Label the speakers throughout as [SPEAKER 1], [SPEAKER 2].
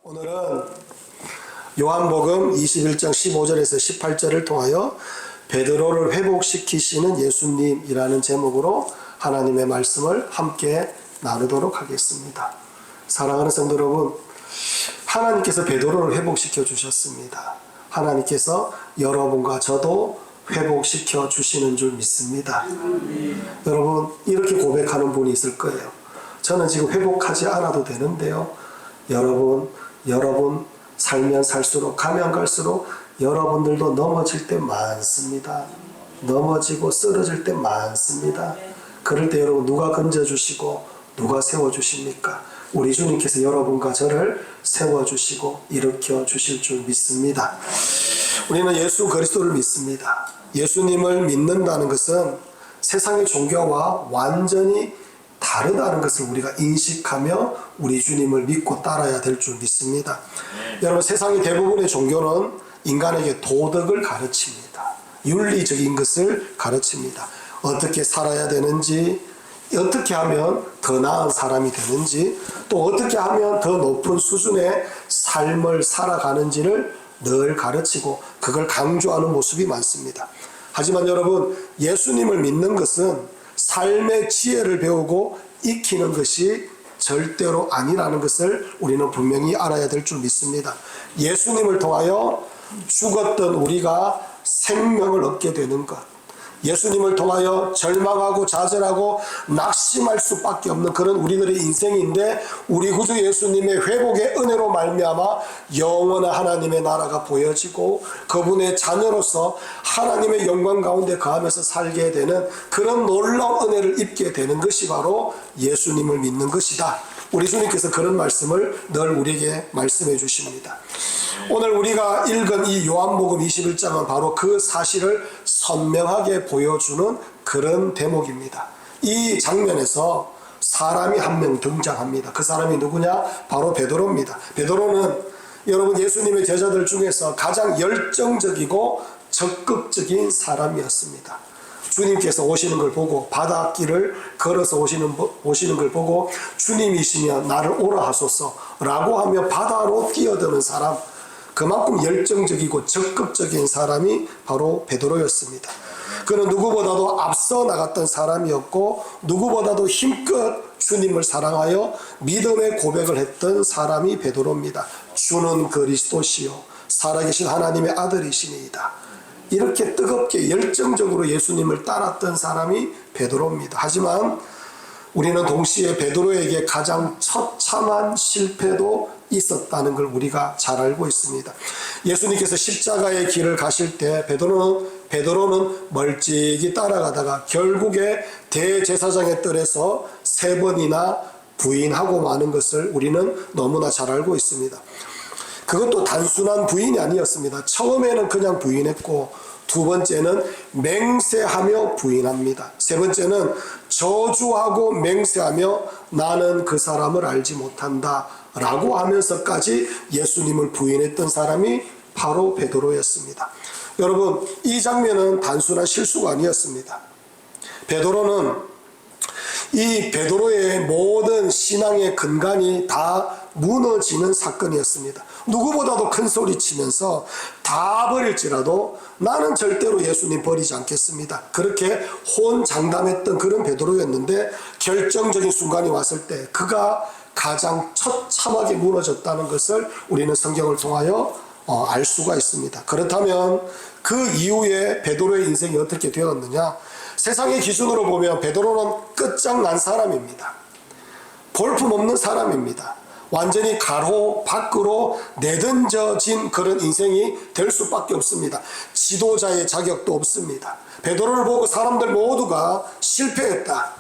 [SPEAKER 1] 오늘은 요한복음 21장 15절에서 18절을 통하여 베드로를 회복시키시는 예수님이라는 제목으로 하나님의 말씀을 함께 나누도록 하겠습니다. 사랑하는 성도 여러분, 하나님께서 베드로를 회복시켜 주셨습니다. 하나님께서 여러분과 저도 회복시켜 주시는 줄 믿습니다. 여러분, 이렇게 고백하는 분이 있을 거예요. 저는 지금 회복하지 않아도 되는데요. 여러분 살면 살수록 가면 갈수록 여러분들도 넘어질 때 많습니다. 넘어지고 쓰러질 때 많습니다. 그럴 때 여러분 누가 건져주시고 누가 세워주십니까? 우리 주님께서 여러분과 저를 세워주시고 일으켜 주실 줄 믿습니다. 우리는 예수 그리스도를 믿습니다. 예수님을 믿는다는 것은 세상의 종교와 완전히 다르다는 것을 우리가 인식하며 우리 주님을 믿고 따라야 될 줄 믿습니다. 여러분, 세상의 대부분의 종교는 인간에게 도덕을 가르칩니다. 윤리적인 것을 가르칩니다. 어떻게 살아야 되는지, 어떻게 하면 더 나은 사람이 되는지, 또 어떻게 하면 더 높은 수준의 삶을 살아가는지를 늘 가르치고 그걸 강조하는 모습이 많습니다. 하지만 여러분, 예수님을 믿는 것은 삶의 지혜를 배우고 익히는 것이 절대로 아니라는 것을 우리는 분명히 알아야 될 줄 믿습니다. 예수님을 통하여 죽었던 우리가 생명을 얻게 되는 것, 예수님을 통하여 절망하고 좌절하고 낙심할 수밖에 없는 그런 우리들의 인생인데, 우리 구주 예수님의 회복의 은혜로 말미암아 영원한 하나님의 나라가 보여지고 그분의 자녀로서 하나님의 영광 가운데 거하면서 살게 되는 그런 놀라운 은혜를 입게 되는 것이 바로 예수님을 믿는 것이다. 우리 주님께서 그런 말씀을 늘 우리에게 말씀해 주십니다. 오늘 우리가 읽은 이 요한복음 21장은 바로 그 사실을 선명하게 보여주는 그런 대목입니다. 이 장면에서 사람이 한 명 등장합니다. 그 사람이 누구냐? 바로 베드로입니다. 베드로는 여러분 예수님의 제자들 중에서 가장 열정적이고 적극적인 사람이었습니다. 주님께서 오시는 걸 보고 바닷길을 걸어서 오시는 걸 보고 주님이시면 나를 오라 하소서 라고 하며 바다로 뛰어드는 사람, 그만큼 열정적이고 적극적인 사람이 바로 베드로였습니다. 그는 누구보다도 앞서 나갔던 사람이었고 누구보다도 힘껏 주님을 사랑하여 믿음의 고백을 했던 사람이 베드로입니다. 주는 그리스도시요 살아계신 하나님의 아들이시니이다. 이렇게 뜨겁게 열정적으로 예수님을 따랐던 사람이 베드로입니다. 하지만 우리는 동시에 베드로에게 가장 처참한 실패도 있었다는 걸 우리가 잘 알고 있습니다. 예수님께서 십자가의 길을 가실 때 베드로는 멀찍이 따라가다가 결국에 대제사장의 뜰에서 3번이나 부인하고 마는 것을 우리는 너무나 잘 알고 있습니다. 그것도 단순한 부인이 아니었습니다. 처음에는 그냥 부인했고, 두 번째는 맹세하며 부인합니다. 세 번째는 저주하고 맹세하며 나는 그 사람을 알지 못한다 라고 하면서까지 예수님을 부인했던 사람이 바로 베드로였습니다. 여러분, 이 장면은 단순한 실수가 아니었습니다. 이 베드로의 모든 신앙의 근간이 다 무너지는 사건이었습니다. 누구보다도 큰 소리 치면서 다 버릴지라도 나는 절대로 예수님 버리지 않겠습니다. 그렇게 호언장담했던 그런 베드로였는데, 결정적인 순간이 왔을 때 그가 가장 처참하게 무너졌다는 것을 우리는 성경을 통하여 알 수가 있습니다. 그렇다면 그 이후에 베드로의 인생이 어떻게 되었느냐? 세상의 기준으로 보면 베드로는 끝장난 사람입니다. 볼품없는 사람입니다. 완전히 가로 밖으로 내던져진 그런 인생이 될 수밖에 없습니다. 지도자의 자격도 없습니다. 베드로를 보고 사람들 모두가 실패했다,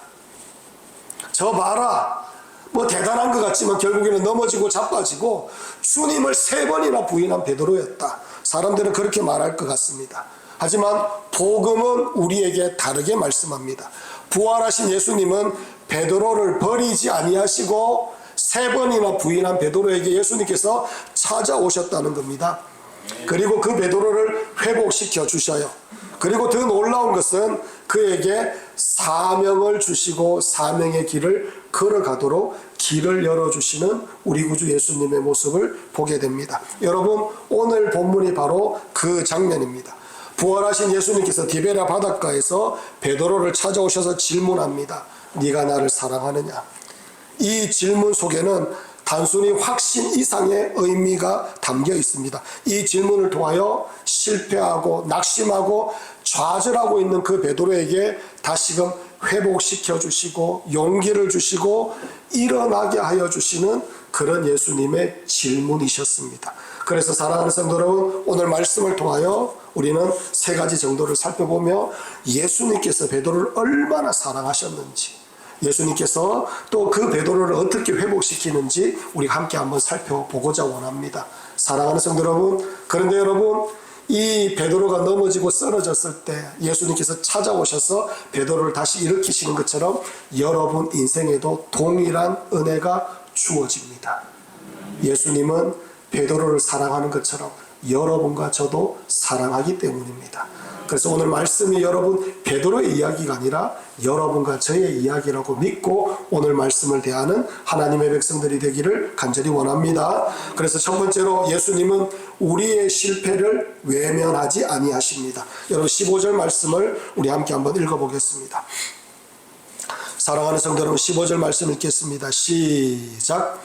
[SPEAKER 1] 저 봐라, 뭐 대단한 것 같지만 결국에는 넘어지고 자빠지고 주님을 3번이나 부인한 베드로였다, 사람들은 그렇게 말할 것 같습니다. 하지만 복음은 우리에게 다르게 말씀합니다. 부활하신 예수님은 베드로를 버리지 아니하시고 3번이나 부인한 베드로에게 예수님께서 찾아오셨다는 겁니다. 그리고 그 베드로를 회복시켜 주셔요. 그리고 더 놀라운 것은 그 그에게 사명을 주시고 사명의 길을 걸어가도록 길을 열어주시는 우리 구주 예수님의 모습을 보게 됩니다. 여러분, 오늘 본문이 바로 그 장면입니다. 부활하신 예수님께서 디베랴 바닷가에서 베드로를 찾아오셔서 질문합니다. 네가 나를 사랑하느냐? 이 질문 속에는 단순히 확신 이상의 의미가 담겨 있습니다. 이 질문을 통하여 실패하고 낙심하고 좌절하고 있는 그 베드로에게 다시금 회복시켜 주시고 용기를 주시고 일어나게 하여 주시는 그런 예수님의 질문이셨습니다. 그래서 사랑하는 성도 여러분, 오늘 말씀을 통하여 우리는 세 가지 정도를 살펴보며 예수님께서 베드로를 얼마나 사랑하셨는지, 예수님께서 또 그 베드로를 어떻게 회복시키는지 우리가 함께 한번 살펴보고자 원합니다. 사랑하는 성도 여러분, 그런데 여러분, 이 베드로가 넘어지고 쓰러졌을 때 예수님께서 찾아오셔서 베드로를 다시 일으키시는 것처럼 여러분 인생에도 동일한 은혜가 주어집니다. 예수님은 베드로를 사랑하는 것처럼 여러분과 저도 사랑하기 때문입니다. 그래서 오늘 말씀이 여러분 베드로의 이야기가 아니라 여러분과 저의 이야기라고 믿고 오늘 말씀을 대하는 하나님의 백성들이 되기를 간절히 원합니다. 그래서 첫 번째로 예수님은 우리의 실패를 외면하지 아니하십니다. 여러분 15절 말씀을 우리 함께 한번 읽어보겠습니다. 사랑하는 성도 여러분, 15절 말씀 읽겠습니다. 시작.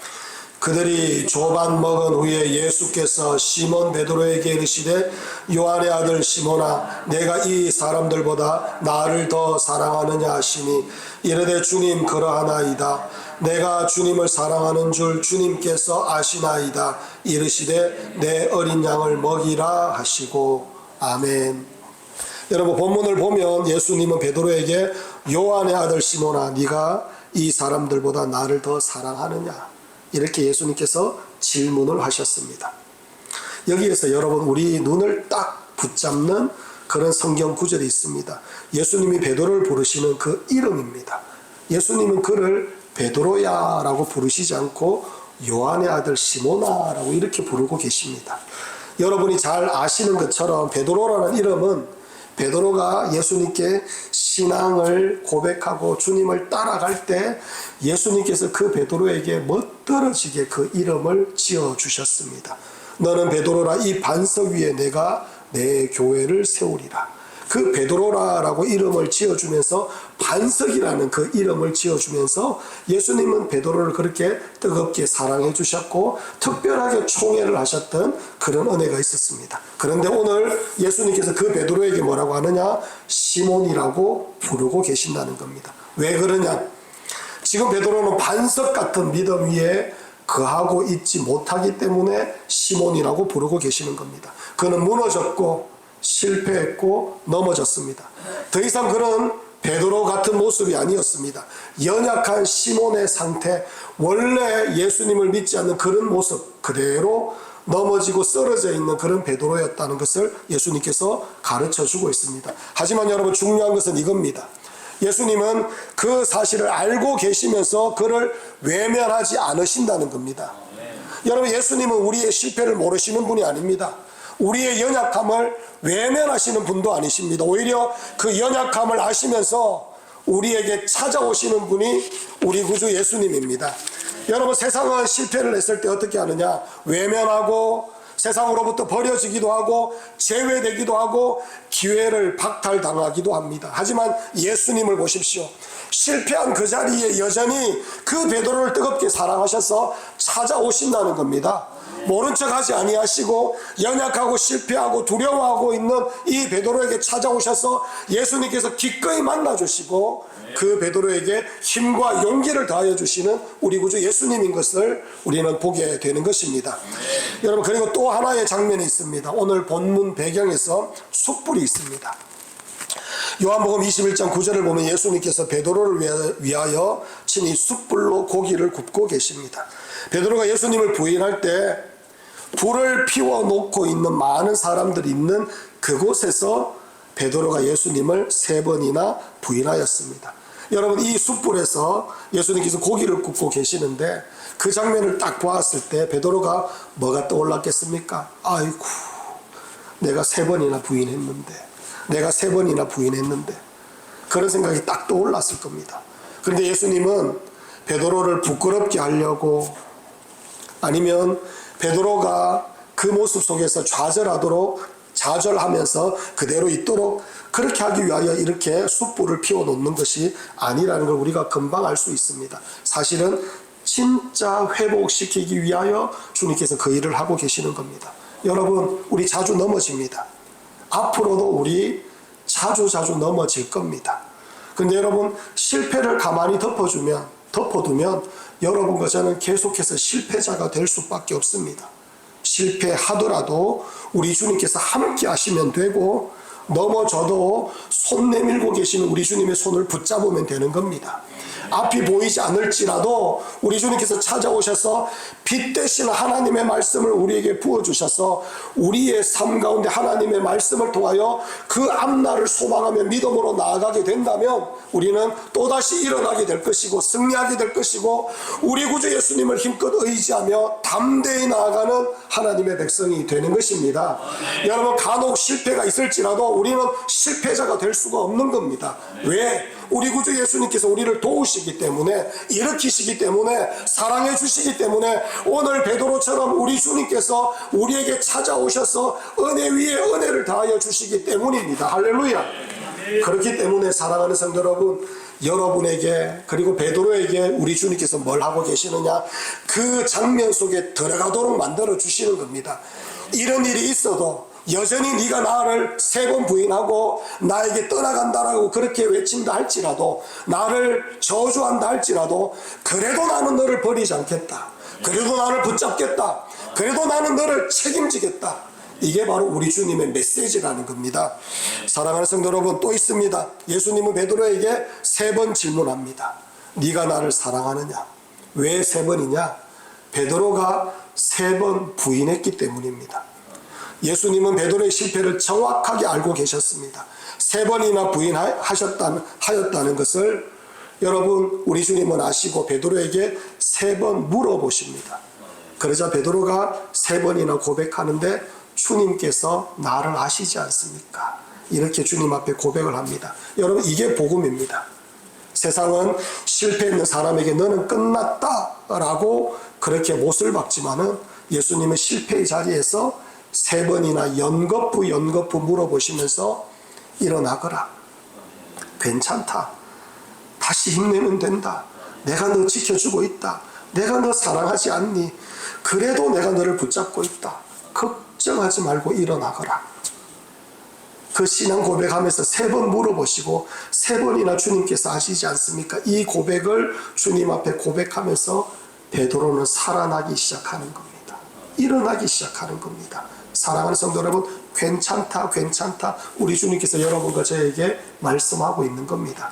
[SPEAKER 1] 그들이 조반 먹은 후에 예수께서 시몬 베드로에게 이르시되 요한의 아들 시몬아, 내가 이 사람들보다 나를 더 사랑하느냐 하시니 이르되 주님 그러하나이다. 내가 주님을 사랑하는 줄 주님께서 아시나이다. 이르시되 내 어린 양을 먹이라 하시고. 아멘. 여러분, 본문을 보면 예수님은 베드로에게 요한의 아들 시몬아, 네가 이 사람들보다 나를 더 사랑하느냐, 이렇게 예수님께서 질문을 하셨습니다. 여기에서 여러분 우리 눈을 딱 붙잡는 그런 성경 구절이 있습니다. 예수님이 베드로를 부르시는 그 이름입니다. 예수님은 그를 베드로야 라고 부르시지 않고 요한의 아들 시몬아 라고 이렇게 부르고 계십니다. 여러분이 잘 아시는 것처럼 베드로라는 이름은 베드로가 예수님께 신앙을 고백하고 주님을 따라갈 때 예수님께서 그 베드로에게 멋들어지게 그 이름을 지어주셨습니다. 너는 베드로라, 이 반석 위에 내가 내 교회를 세우리라. 그 베드로라라고 이름을 지어주면서 반석이라는 그 이름을 지어주면서 예수님은 베드로를 그렇게 뜨겁게 사랑해 주셨고 특별하게 총애를 하셨던 그런 은혜가 있었습니다. 그런데 오늘 예수님께서 그 베드로에게 뭐라고 하느냐? 시몬이라고 부르고 계신다는 겁니다. 왜 그러냐? 지금 베드로는 반석 같은 믿음 위에 거하고 있지 못하기 때문에 시몬이라고 부르고 계시는 겁니다. 그는 무너졌고 실패했고 넘어졌습니다. 더 이상 그런 베드로 같은 모습이 아니었습니다. 연약한 시몬의 상태, 원래 예수님을 믿지 않는 그런 모습 그대로 넘어지고 쓰러져 있는 그런 베드로였다는 것을 예수님께서 가르쳐 주고 있습니다. 하지만 여러분, 중요한 것은 이겁니다. 예수님은 그 사실을 알고 계시면서 그를 외면하지 않으신다는 겁니다. 여러분, 예수님은 우리의 실패를 모르시는 분이 아닙니다. 우리의 연약함을 외면하시는 분도 아니십니다. 오히려 그 연약함을 아시면서 우리에게 찾아오시는 분이 우리 구주 예수님입니다. 여러분, 세상은 실패를 했을 때 어떻게 하느냐? 외면하고 세상으로부터 버려지기도 하고 제외되기도 하고 기회를 박탈당하기도 합니다. 하지만 예수님을 보십시오. 실패한 그 자리에 여전히 그 베드로를 뜨겁게 사랑하셔서 찾아오신다는 겁니다. 모른 척하지 아니하시고 연약하고 실패하고 두려워하고 있는 이 베드로에게 찾아오셔서 예수님께서 기꺼이 만나주시고 그 베드로에게 힘과 용기를 더하여 주시는 우리 구주 예수님인 것을 우리는 보게 되는 것입니다. 여러분, 그리고 또 하나의 장면이 있습니다. 오늘 본문 배경에서 숯불이 있습니다. 요한복음 21장 9절을 보면 예수님께서 베드로를 위하여 친히 숯불로 고기를 굽고 계십니다. 베드로가 예수님을 부인할 때 불을 피워놓고 있는 많은 사람들이 있는 그곳에서 베드로가 예수님을 3번이나 부인하였습니다. 여러분, 이 숯불에서 예수님께서 고기를 굽고 계시는데 그 장면을 딱 보았을 때 베드로가 뭐가 떠올랐겠습니까? 아이고, 내가 3번이나 부인했는데 그런 생각이 딱 떠올랐을 겁니다. 그런데 예수님은 베드로를 부끄럽게 하려고, 아니면 베드로가 그 모습 속에서 좌절하면서 그대로 있도록 그렇게 하기 위하여 이렇게 숯불을 피워놓는 것이 아니라는 걸 우리가 금방 알 수 있습니다. 사실은 진짜 회복시키기 위하여 주님께서 그 일을 하고 계시는 겁니다. 여러분, 우리 자주 넘어집니다. 앞으로도 우리 자주 넘어질 겁니다. 근데 여러분, 실패를 가만히 덮어두면 여러분과 저는 계속해서 실패자가 될 수밖에 없습니다. 실패하더라도 우리 주님께서 함께 하시면 되고, 넘어져도 손 내밀고 계시는 우리 주님의 손을 붙잡으면 되는 겁니다. 앞이 보이지 않을지라도 우리 주님께서 찾아오셔서 빛 되시는 하나님의 말씀을 우리에게 부어주셔서 우리의 삶 가운데 하나님의 말씀을 통하여 그 앞날을 소망하며 믿음으로 나아가게 된다면 우리는 또다시 일어나게 될 것이고 승리하게 될 것이고, 우리 구주 예수님을 힘껏 의지하며 담대히 나아가는 하나님의 백성이 되는 것입니다. 여러분, 간혹 실패가 있을지라도 우리는 실패자가 될 수가 없는 겁니다. 왜? 우리 구주 예수님께서 우리를 도우시기 때문에, 일으키시기 때문에, 사랑해 주시기 때문에, 오늘 베드로처럼 우리 주님께서 우리에게 찾아오셔서 은혜 위에 은혜를 더하여 주시기 때문입니다. 할렐루야. 그렇기 때문에 사랑하는 성도 여러분, 여러분에게 그리고 베드로에게 우리 주님께서 뭘 하고 계시느냐, 그 장면 속에 들어가도록 만들어 주시는 겁니다. 이런 일이 있어도 여전히 네가 나를 3번 부인하고 나에게 떠나간다라고 그렇게 외친다 할지라도, 나를 저주한다 할지라도, 그래도 나는 너를 버리지 않겠다. 그래도 나를 붙잡겠다. 그래도 나는 너를 책임지겠다. 이게 바로 우리 주님의 메시지라는 겁니다. 사랑하는 성도 여러분, 또 있습니다. 예수님은 베드로에게 3번 질문합니다. 네가 나를 사랑하느냐? 왜 3번이냐? 베드로가 3번 부인했기 때문입니다. 예수님은 베드로의 실패를 정확하게 알고 계셨습니다. 3번이나 부인하였다는 것을 여러분, 우리 주님은 아시고 베드로에게 3번 물어보십니다. 그러자 베드로가 3번이나 고백하는데, 주님께서 나를 아시지 않습니까? 이렇게 주님 앞에 고백을 합니다. 여러분, 이게 복음입니다. 세상은 실패 있는 사람에게 너는 끝났다 라고 그렇게 못을 박지만은, 예수님은 실패의 자리에서 3번이나 연거푸 물어보시면서 일어나거라. 괜찮다. 다시 힘내면 된다. 내가 너 지켜주고 있다. 내가 너 사랑하지 않니? 그래도 내가 너를 붙잡고 있다. 걱정하지 말고 일어나거라. 그 신앙 고백하면서 3번 물어보시고 3번이나 주님께서 아시지 않습니까? 이 고백을 주님 앞에 고백하면서 베드로는 살아나기 시작하는 겁니다. 일어나기 시작하는 겁니다. 사랑하는 성도 여러분, 괜찮다 우리 주님께서 여러분과 저에게 말씀하고 있는 겁니다.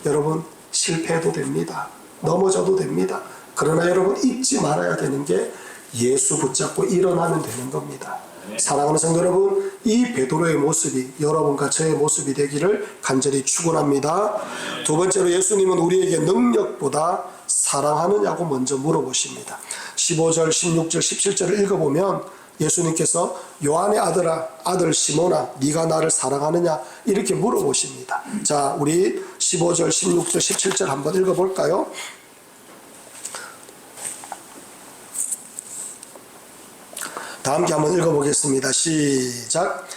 [SPEAKER 1] 여러분, 실패해도 됩니다. 넘어져도 됩니다. 그러나 여러분, 잊지 말아야 되는 게 예수 붙잡고 일어나면 되는 겁니다. 사랑하는 성도 여러분, 이 베드로의 모습이 여러분과 저의 모습이 되기를 간절히 축원합니다. 두 번째로, 예수님은 우리에게 능력보다 사랑하느냐고 먼저 물어보십니다. 15절, 16절, 17절을 읽어보면 예수님께서 요한의 아들 시몬아, 네가 나를 사랑하느냐 이렇게 물어보십니다. 자, 우리 15절, 16절, 17절 한번 읽어볼까요? 다 함께 한번 읽어보겠습니다. 시작.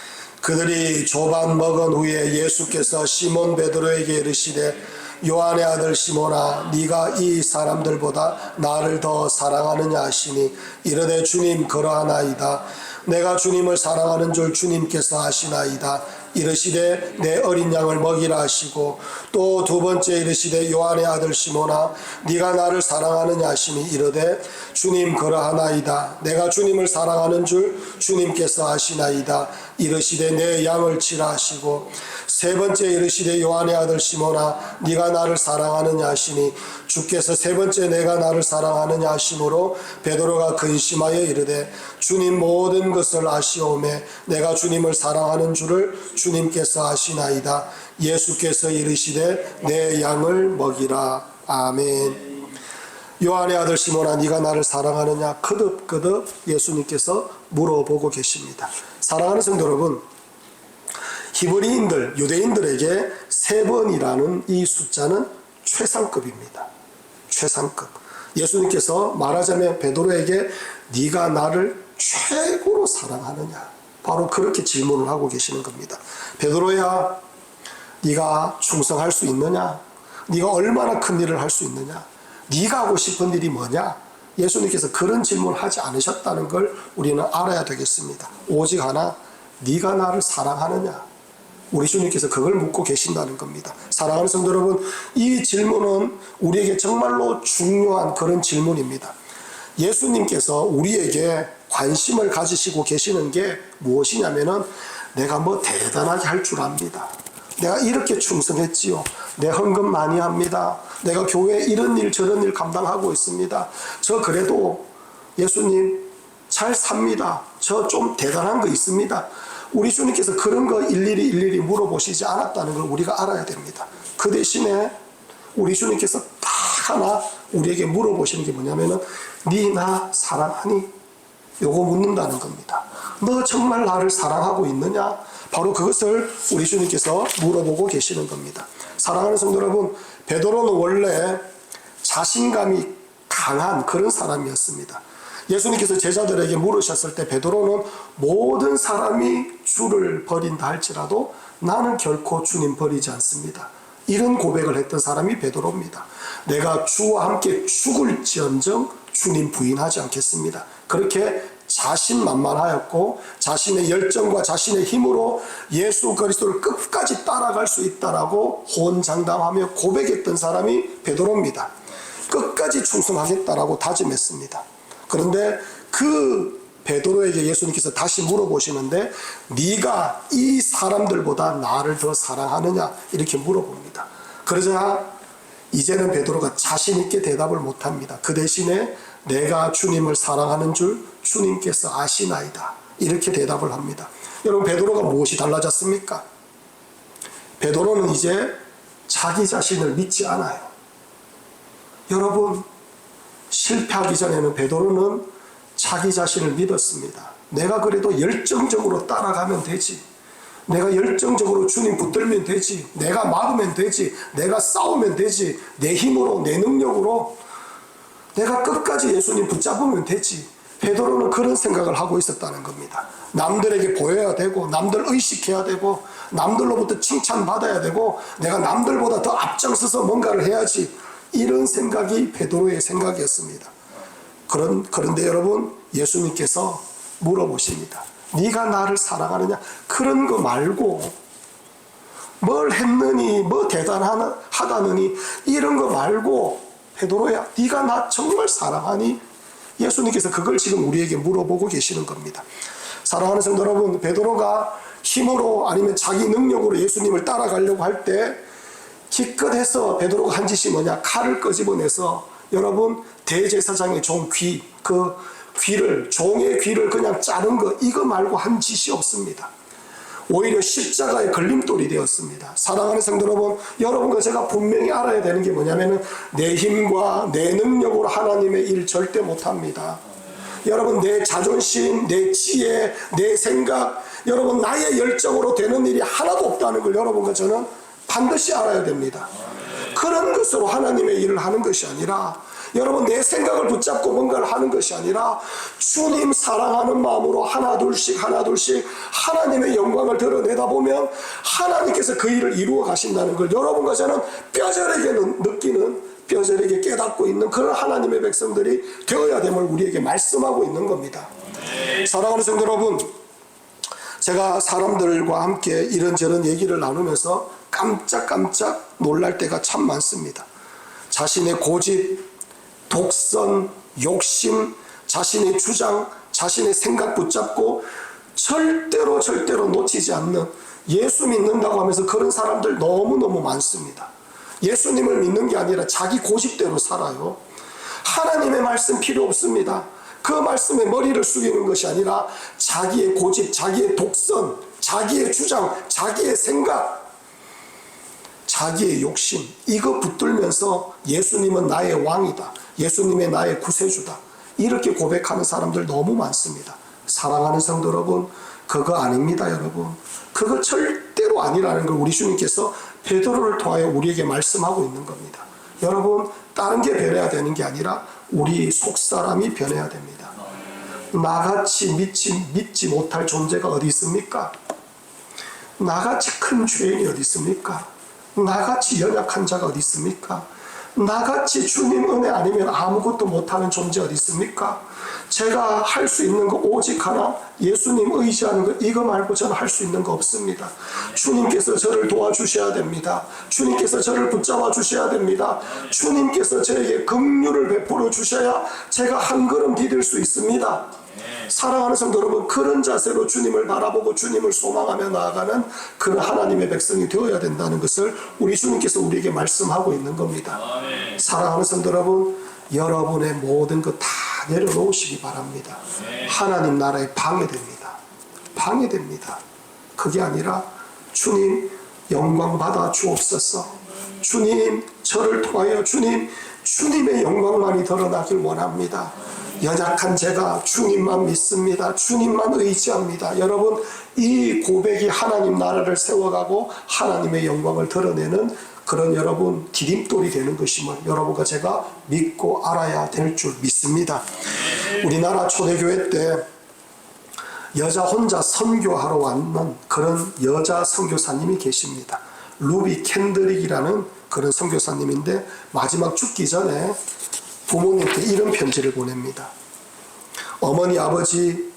[SPEAKER 1] 그들이 조반 먹은 후에 예수께서 시몬 베드로에게 이르시되, 요한의 아들 시몬아, 네가 이 사람들보다 나를 더 사랑하느냐 하시니, 이르되 주님, 그러하나이다. 내가 주님을 사랑하는 줄 주님께서 아시나이다. 이르시되 내 어린 양을 먹이라 하시고, 또 두 번째 이르시되 요한의 아들 시몬아, 네가 나를 사랑하느냐 하시니, 이르되 주님, 그러하나이다. 내가 주님을 사랑하는 줄 주님께서 아시나이다. 이르시되 내 양을 치라 하시고, 세 번째 이르시되 요한의 아들 시몬아, 네가 나를 사랑하느냐 하시니, 주께서 세 번째 내가 나를 사랑하느냐 하심으로 베드로가 근심하여 이르되, 주님 모든 것을 아시오매 내가 주님을 사랑하는 줄을 주님께서 아시나이다. 예수께서 이르시되 내 양을 먹이라. 아멘. 요한의 아들 시몬아, 네가 나를 사랑하느냐 거듭 예수님께서 물어보고 계십니다. 사랑하는 성도 여러분, 히브리인들, 유대인들에게 3번이라는 이 숫자는 최상급입니다. 최상급. 예수님께서 말하자면 베드로에게 네가 나를 최고로 사랑하느냐, 바로 그렇게 질문을 하고 계시는 겁니다. 베드로야, 네가 충성할 수 있느냐? 네가 얼마나 큰 일을 할 수 있느냐? 네가 하고 싶은 일이 뭐냐? 예수님께서 그런 질문을 하지 않으셨다는 걸 우리는 알아야 되겠습니다. 오직 하나, 네가 나를 사랑하느냐? 우리 주님께서 그걸 묻고 계신다는 겁니다. 사랑하는 성도 여러분, 이 질문은 우리에게 정말로 중요한 그런 질문입니다. 예수님께서 우리에게 관심을 가지시고 계시는 게 무엇이냐면은 내가 뭐 대단하게 할 줄 압니다. 내가 이렇게 충성했지요. 내 헌금 많이 합니다. 내가 교회에 이런 일 저런 일 감당하고 있습니다. 저 그래도 예수님 잘 삽니다. 저 좀 대단한 거 있습니다. 우리 주님께서 그런 거 일일이 물어보시지 않았다는 걸 우리가 알아야 됩니다. 그 대신에 우리 주님께서 딱 하나 우리에게 물어보시는 게 뭐냐면은 네 나 사랑하니? 요거 묻는다는 겁니다. 너 정말 나를 사랑하고 있느냐? 바로 그것을 우리 주님께서 물어보고 계시는 겁니다. 사랑하는 성도 여러분, 베드로는 원래 자신감이 강한 그런 사람이었습니다. 예수님께서 제자들에게 물으셨을 때 베드로는 모든 사람이 주를 버린다 할지라도 나는 결코 주님 버리지 않습니다. 이런 고백을 했던 사람이 베드로입니다. 내가 주와 함께 죽을지언정 주님 부인하지 않겠습니다. 그렇게 자신만만하였고 자신의 열정과 자신의 힘으로 예수 그리스도를 끝까지 따라갈 수 있다라고 호언장담하며 고백했던 사람이 베드로입니다. 끝까지 충성하겠다라고 다짐했습니다. 그런데 그 베드로에게 예수님께서 다시 물어보시는데 네가 이 사람들보다 나를 더 사랑하느냐 이렇게 물어봅니다. 그러자 이제는 베드로가 자신 있게 대답을 못합니다. 그 대신에 내가 주님을 사랑하는 줄 주님께서 아시나이다 이렇게 대답을 합니다. 여러분, 베드로가 무엇이 달라졌습니까? 베드로는 이제 자기 자신을 믿지 않아요. 여러분, 실패하기 전에는 베드로는 자기 자신을 믿었습니다. 내가 그래도 열정적으로 따라가면 되지. 내가 열정적으로 주님 붙들면 되지. 내가 막으면 되지. 내가 싸우면 되지. 내 힘으로, 내 능력으로 내가 끝까지 예수님 붙잡으면 되지. 베드로는 그런 생각을 하고 있었다는 겁니다. 남들에게 보여야 되고, 남들 의식해야 되고, 남들로부터 칭찬받아야 되고, 내가 남들보다 더 앞장서서 뭔가를 해야지. 이런 생각이 베드로의 생각이었습니다. 그런데 여러분, 예수님께서 물어보십니다. 네가 나를 사랑하느냐? 그런 거 말고 뭘 했느니, 뭐 대단하다느니 이런 거 말고 베드로야, 네가 나 정말 사랑하니? 예수님께서 그걸 지금 우리에게 물어보고 계시는 겁니다. 사랑하는 성도 여러분, 베드로가 힘으로 아니면 자기 능력으로 예수님을 따라가려고 할 때 기껏해서 베드로가 한 짓이 뭐냐? 칼을 끄집어내서 여러분, 대제사장의 종 귀, 그 귀를, 종의 귀를 그냥 자른 거, 이거 말고 한 짓이 없습니다. 오히려 십자가의 걸림돌이 되었습니다. 사랑하는 성도 여러분, 여러분과 제가 분명히 알아야 되는 게 뭐냐면은 내 힘과 내 능력으로 하나님의 일 절대 못합니다. 여러분, 내 자존심, 내 지혜, 내 생각, 여러분 나의 열정으로 되는 일이 하나도 없다는 걸 여러분과 저는 반드시 알아야 됩니다. 그런 것으로 하나님의 일을 하는 것이 아니라, 여러분 내 생각을 붙잡고 뭔가를 하는 것이 아니라 주님 사랑하는 마음으로 하나둘씩 하나님의 영광을 드러내다 보면 하나님께서 그 일을 이루어 가신다는 걸 여러분과 저는 뼈저리게 느끼는, 뼈저리게 깨닫고 있는 그런 하나님의 백성들이 되어야 됨을 우리에게 말씀하고 있는 겁니다. 사랑하는 성도 여러분, 제가 사람들과 함께 이런저런 얘기를 나누면서 깜짝깜짝 놀랄 때가 참 많습니다. 자신의 고집, 독선, 욕심, 자신의 주장, 자신의 생각 붙잡고 절대로 놓치지 않는, 예수 믿는다고 하면서 그런 사람들 너무너무 많습니다. 예수님을 믿는 게 아니라 자기 고집대로 살아요. 하나님의 말씀 필요 없습니다. 그 말씀에 머리를 숙이는 것이 아니라 자기의 고집, 자기의 독선, 자기의 주장, 자기의 생각, 자기의 욕심, 이거 붙들면서 예수님은 나의 왕이다, 예수님의 나의 구세주다, 이렇게 고백하는 사람들 너무 많습니다. 사랑하는 성도 여러분, 그거 아닙니다. 여러분, 그거 절대로 아니라는 걸 우리 주님께서 베드로를 통하여 우리에게 말씀하고 있는 겁니다. 여러분, 다른 게 변해야 되는 게 아니라 우리 속사람이 변해야 됩니다. 나같이 믿지 못할 존재가 어디 있습니까? 나같이 큰 죄인이 어디 있습니까? 나같이 연약한 자가 어디 있습니까? 나같이 주님 은혜 아니면 아무것도 못하는 존재 어디 있습니까? 제가 할 수 있는 거 오직 하나, 예수님 의지하는 거, 이거 말고 저는 할 수 있는 거 없습니다. 주님께서 저를 도와주셔야 됩니다. 주님께서 저를 붙잡아 주셔야 됩니다. 주님께서 저에게 긍휼을 베풀어 주셔야 제가 한 걸음 디딜 수 있습니다. 사랑하는 성도 여러분, 그런 자세로 주님을 바라보고 주님을 소망하며 나아가는 그런 하나님의 백성이 되어야 된다는 것을 우리 주님께서 우리에게 말씀하고 있는 겁니다. 사랑하는 성도 여러분, 여러분의 모든 것 다 내려놓으시기 바랍니다. 하나님 나라에 방해됩니다. 방해됩니다. 그게 아니라 주님 영광 받아 주옵소서. 주님 저를 통하여 주님의 영광만이 드러나길 원합니다. 연약한 제가 주님만 믿습니다. 주님만 의지합니다. 여러분, 이 고백이 하나님 나라를 세워가고 하나님의 영광을 드러내는 그런 여러분 디딤돌이 되는 것임을 여러분과 제가 믿고 알아야 될 줄 믿습니다. 우리나라 초대교회 때 여자 혼자 선교하러 왔는 그런 여자 선교사님이 계십니다. 루비 캔드릭이라는 그런 선교사님인데 마지막 죽기 전에 부모님께 이런 편지를 보냅니다. 어머니 아버지,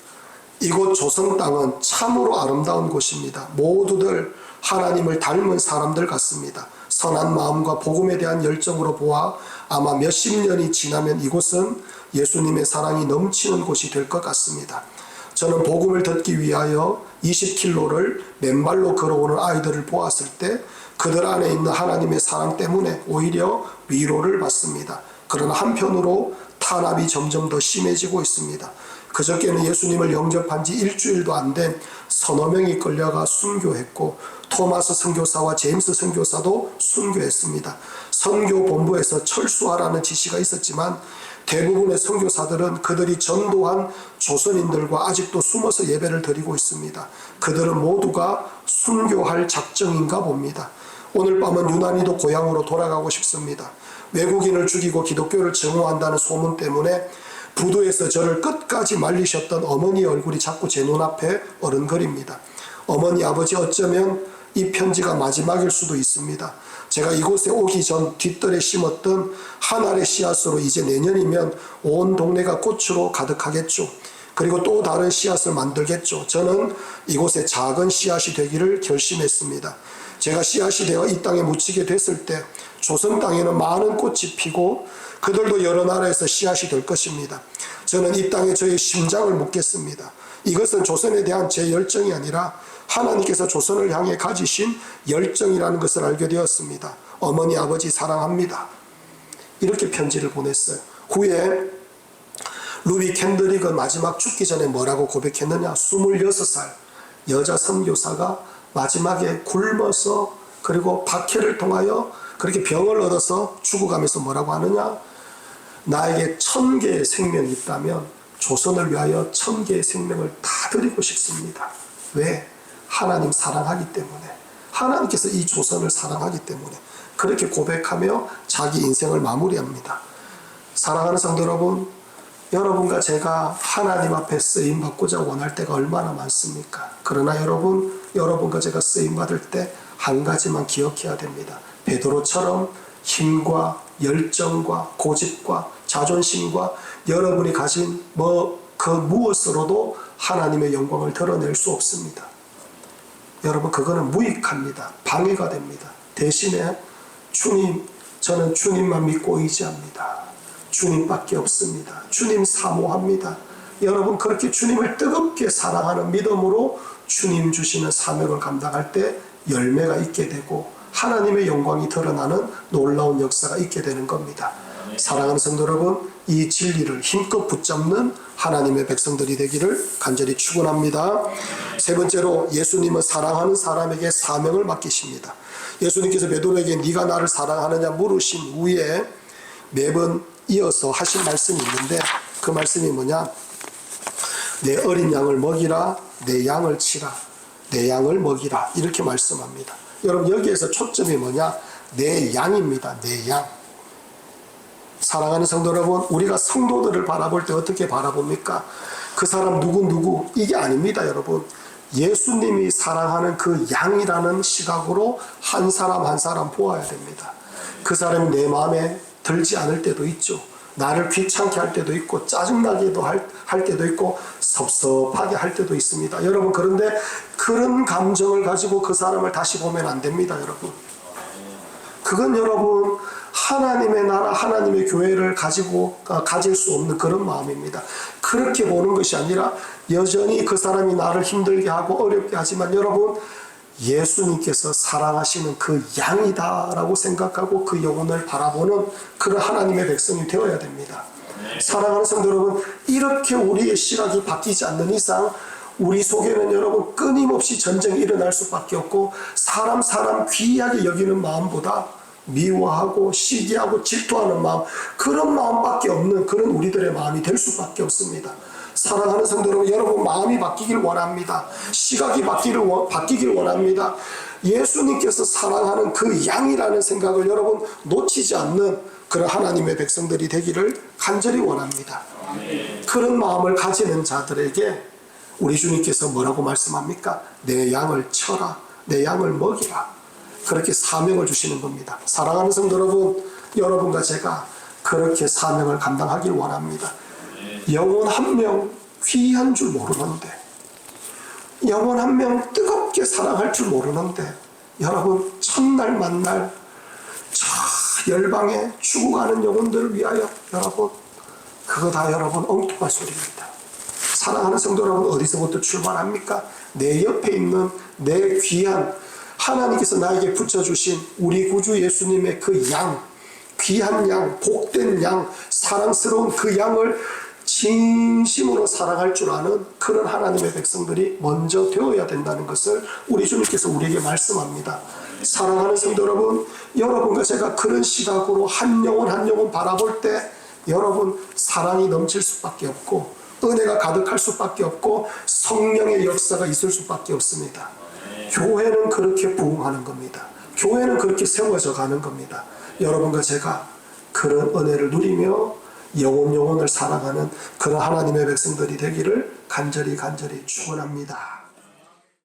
[SPEAKER 1] 이곳 조선 땅은 참으로 아름다운 곳입니다. 모두들 하나님을 닮은 사람들 같습니다. 선한 마음과 복음에 대한 열정으로 보아 아마 몇십 년이 지나면 이곳은 예수님의 사랑이 넘치는 곳이 될 것 같습니다. 저는 복음을 듣기 위하여 20km를 맨발로 걸어오는 아이들을 보았을 때 그들 안에 있는 하나님의 사랑 때문에 오히려 위로를 받습니다. 그러나 한편으로 탄압이 점점 더 심해지고 있습니다. 그저께는 예수님을 영접한 지 일주일도 안 된 서너 명이 끌려가 순교했고 토마스 선교사와 제임스 선교사도 순교했습니다. 선교본부에서 철수하라는 지시가 있었지만 대부분의 선교사들은 그들이 전도한 조선인들과 아직도 숨어서 예배를 드리고 있습니다. 그들은 모두가 순교할 작정인가 봅니다. 오늘 밤은 유난히도 고향으로 돌아가고 싶습니다. 외국인을 죽이고 기독교를 증오한다는 소문 때문에 부두에서 저를 끝까지 말리셨던 어머니의 얼굴이 자꾸 제 눈앞에 어른거립니다. 어머니 아버지, 어쩌면 이 편지가 마지막일 수도 있습니다. 제가 이곳에 오기 전 뒷뜰에 심었던 한 알의 씨앗으로 이제 내년이면 온 동네가 꽃으로 가득하겠죠. 그리고 또 다른 씨앗을 만들겠죠. 저는 이곳에 작은 씨앗이 되기를 결심했습니다. 제가 씨앗이 되어 이 땅에 묻히게 됐을 때 조선 땅에는 많은 꽃이 피고 그들도 여러 나라에서 씨앗이 될 것입니다. 저는 이 땅에 저의 심장을 묻겠습니다. 이것은 조선에 대한 제 열정이 아니라 하나님께서 조선을 향해 가지신 열정이라는 것을 알게 되었습니다. 어머니 아버지 사랑합니다. 이렇게 편지를 보냈어요. 후에 루비 캔드릭은 마지막 죽기 전에 뭐라고 고백했느냐? 26살 여자 선교사가 마지막에 굶어서 그리고 박해를 통하여 그렇게 병을 얻어서 죽어가면서 뭐라고 하느냐? 나에게 1000개의 생명이 있다면 조선을 위하여 1000개의 생명을 다 드리고 싶습니다. 왜? 하나님 사랑하기 때문에, 하나님께서 이 조선을 사랑하기 때문에 그렇게 고백하며 자기 인생을 마무리합니다. 사랑하는 성도 여러분, 여러분과 제가 하나님 앞에 쓰임받고자 원할 때가 얼마나 많습니까? 그러나 여러분과 제가 쓰임받을 때 한 가지만 기억해야 됩니다. 베드로처럼 힘과 열정과 고집과 자존심과 여러분이 가진 그 무엇으로도 하나님의 영광을 드러낼 수 없습니다. 여러분, 그거는 무익합니다. 방해가 됩니다. 대신에 저는 주님만 믿고 의지합니다. 주님밖에 없습니다. 주님 사모합니다. 여러분, 그렇게 주님을 뜨겁게 사랑하는 믿음으로 주님 주시는 사명을 감당할 때 열매가 있게 되고 하나님의 영광이 드러나는 놀라운 역사가 있게 되는 겁니다. 사랑하는 성도 여러분, 이 진리를 힘껏 붙잡는 하나님의 백성들이 되기를 간절히 축원합니다. 세 번째로, 예수님은 사랑하는 사람에게 사명을 맡기십니다. 예수님께서 베드로에게 네가 나를 사랑하느냐 물으신 후에 매번 이어서 하신 말씀이 있는데 그 말씀이 뭐냐? 내 어린 양을 먹이라, 내 양을 치라, 내 양을 먹이라, 이렇게 말씀합니다. 여러분 여기에서 초점이 뭐냐? 내 양입니다. 내 양. 사랑하는 성도 여러분, 우리가 성도들을 바라볼 때 어떻게 바라봅니까? 그 사람 누구 이게 아닙니다. 여러분, 예수님이 사랑하는 그 양이라는 시각으로 한 사람 한 사람 보아야 됩니다. 그 사람이 내 마음에 들지 않을 때도 있죠. 나를 귀찮게 할 때도 있고 짜증나게도 할 때도 있고 섭섭하게 할 때도 있습니다. 여러분, 그런데 그런 감정을 가지고 그 사람을 다시 보면 안 됩니다. 여러분, 그건 여러분 하나님의 나라, 하나님의 교회를 가질 수 없는 그런 마음입니다. 그렇게 보는 것이 아니라 여전히 그 사람이 나를 힘들게 하고 어렵게 하지만 여러분, 예수님께서 사랑하시는 그 양이다라고 생각하고 그 영혼을 바라보는 그런 하나님의 백성이 되어야 됩니다. 사랑하는 성도 여러분, 이렇게 우리의 시각이 바뀌지 않는 이상 우리 속에는 여러분 끊임없이 전쟁이 일어날 수밖에 없고 사람 귀하게 여기는 마음보다 미워하고 시기하고 질투하는 마음, 그런 마음밖에 없는 그런 우리들의 마음이 될 수밖에 없습니다. 사랑하는 성도 여러분, 마음이 바뀌길 원합니다. 시각이 바뀌길 원합니다. 예수님께서 사랑하는 그 양이라는 생각을 여러분 놓치지 않는 그런 하나님의 백성들이 되기를 간절히 원합니다. 그런 마음을 가지는 자들에게 우리 주님께서 뭐라고 말씀합니까? 내 양을 쳐라, 내 양을 먹이라, 그렇게 사명을 주시는 겁니다. 사랑하는 성도 여러분, 여러분과 제가 그렇게 사명을 감당하길 원합니다. 영혼 한 명 귀한 줄 모르는데, 영혼 한 명 뜨겁게 사랑할 줄 모르는데, 여러분 첫날 만날 저 열방에 죽어가는 영혼들을 위하여 여러분, 그거 다 여러분 엉뚱한 소리입니다. 사랑하는 성도 여러분, 어디서부터 출발합니까? 내 옆에 있는 내 귀한 하나님께서 나에게 붙여주신 우리 구주 예수님의 그 양, 귀한 양, 복된 양, 사랑스러운 그 양을 진심으로 사랑할 줄 아는 그런 하나님의 백성들이 먼저 되어야 된다는 것을 우리 주님께서 우리에게 말씀합니다. 사랑하는 성도 여러분, 여러분과 제가 그런 시각으로 한 영혼 바라볼 때 여러분 사랑이 넘칠 수밖에 없고 은혜가 가득할 수밖에 없고 성령의 역사가 있을 수밖에 없습니다. 교회는 그렇게 부흥하는 겁니다. 교회는 그렇게 세워져 가는 겁니다. 여러분과 제가 그런 은혜를 누리며 영혼을 사랑하는 그런 하나님의 백성들이 되기를 간절히 축원합니다.